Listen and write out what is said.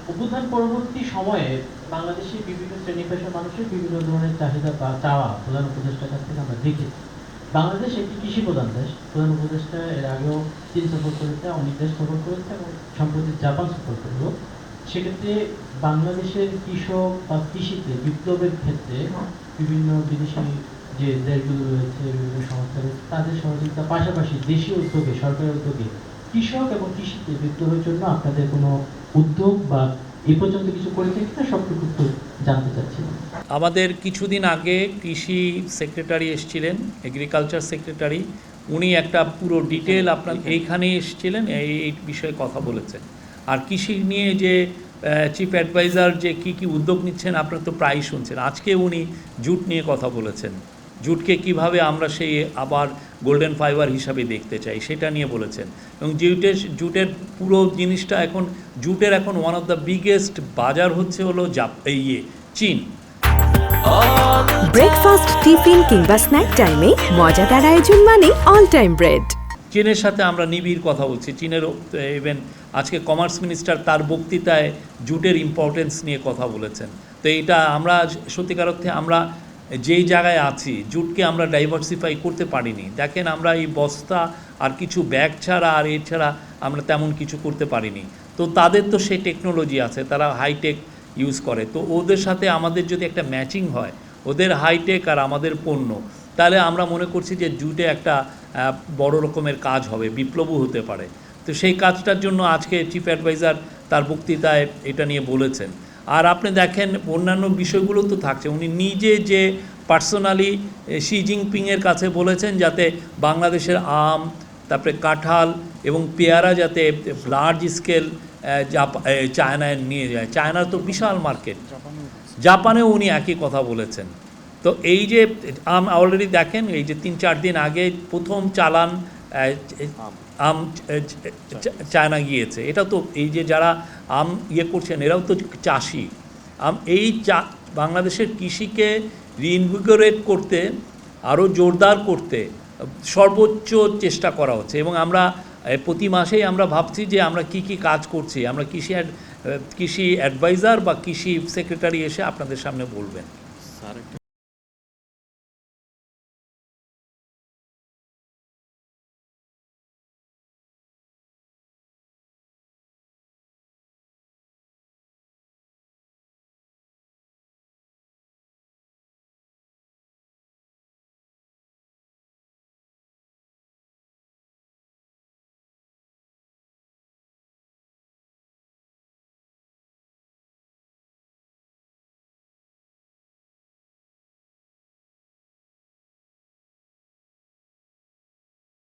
অভ্যুত্থান পরবর্তী সময়ে বাংলাদেশের বিভিন্ন শ্রেণী পেশার মানুষের বিভিন্ন ধরনের চাহিদা বা চাওয়া প্রধান উপদেষ্টার কাছ থেকে আমরা দেখেছি। বাংলাদেশ একটি কৃষি প্রধান দেশ। প্রধান উপদেষ্টা এর আগেও চীন সফর করেছে, অনেক দেশ সফর করেছে এবং সম্প্রতি জাপান সফর করলো। সেক্ষেত্রে বাংলাদেশের কৃষক বা কৃষিতে বিপ্লবের ক্ষেত্রে বিভিন্ন বিদেশি যে দেশগুলো রয়েছে, বিভিন্ন সংস্থা রয়েছে, তাদের সহযোগিতার পাশাপাশি দেশীয় উদ্যোগে, সরকারের উদ্যোগে কৃষক এবং কৃষিতে বিপ্লবের জন্য আপনাদের কোনো উদ্যোগ বা এ পর্যন্ত কিছু করেছে কিনা সবটুকু একটু জানতে চাচ্ছিলাম। আমাদের কিছুদিন আগে কৃষি সেক্রেটারি এসেছিলেন, এগ্রিকালচার সেক্রেটারি। উনি একটা পুরো ডিটেল আপনার এইখানে এসেছিলেন, এই বিষয়ে কথা বলেছেন। আর কৃষি নিয়ে যে চিফ অ্যাডভাইজার যে কি উদ্যোগ নিচ্ছেন আপনারা তো প্রায়ই শুনছেন। আজকে উনি জুট নিয়ে কথা বলেছেন, জুটকে কিভাবে আমরা সেই আবার গোল্ডেন ফাইবার হিসাবে দেখতে চাই সেটা নিয়ে বলেছেন। এবং জুটের পুরো জিনিসটা এখন জুটের এখন ওয়ান অফ দ্য বিগেস্ট বাজার হচ্ছে হলো চীন। ব্রেকফাস্ট, টিফিন কিংবা স্ন্যাক টাইমে মজাদার আয়োজন মানে অল টাইম ব্রেড। চীনের সাথে আমরা নিবিড় কথা বলছি। চীনের ইভেন আজকে কমার্স মিনিস্টার তার বক্তৃতায় জুটের ইম্পর্টেন্স নিয়ে কথা বলেছেন। তো এটা আমরা সত্যিকার অর্থে আমরা যেই জায়গায় আছি, জুটকে আমরা ডাইভার্সিফাই করতে পারিনি। দেখেন আমরা এই বস্তা আর কিছু ব্যাগ ছাড়া আর এর ছাড়া আমরা তেমন কিছু করতে পারিনি। তো তাদের তো সেই টেকনোলজি আছে, তারা হাইটেক ইউজ করে। তো ওদের সাথে আমাদের যদি একটা ম্যাচিং হয়, ওদের হাইটেক আর আমাদের পণ্য, তাহলে আমরা মনে করছি যে জুটে একটা বড় রকমের কাজ হবে, বিপ্লবও হতে পারে। তো সেই কাজটার জন্য আজকে চিফ অ্যাডভাইজার তার বক্তৃতায় এটা নিয়ে বলেছেন। আর আপনি দেখেন অন্যান্য বিষয়গুলো তো থাকছে। উনি নিজে যে পার্সোনালি শি জিনপিংয়ের কাছে বলেছেন যাতে বাংলাদেশের আম, তারপরে কাঁঠাল এবং পেয়ারা যাতে লার্জ স্কেল চায়নায় নিয়ে যায়। চায়নার তো বিশাল মার্কেট, জাপানেও উনি একই কথা বলেছেন। তো এই যে অলরেডি দেখেন এই যে 3-4 দিন আগে প্রথম চালান আম চায়না গিয়েছে। এটা তো এই যে যারা আম করছেন এরাও তো চাষি। এই বাংলাদেশের কৃষিকে রিইনভিগোরেট করতে, আরও জোরদার করতে সর্বোচ্চ চেষ্টা করা হচ্ছে। এবং আমরা প্রতি মাসেই আমরা ভাবছি যে আমরা কি কাজ করছি। আমরা কৃষি অ্যাডভাইজার বা কৃষি সেক্রেটারি এসে আপনাদের সামনে বলবেন। স্যার একটা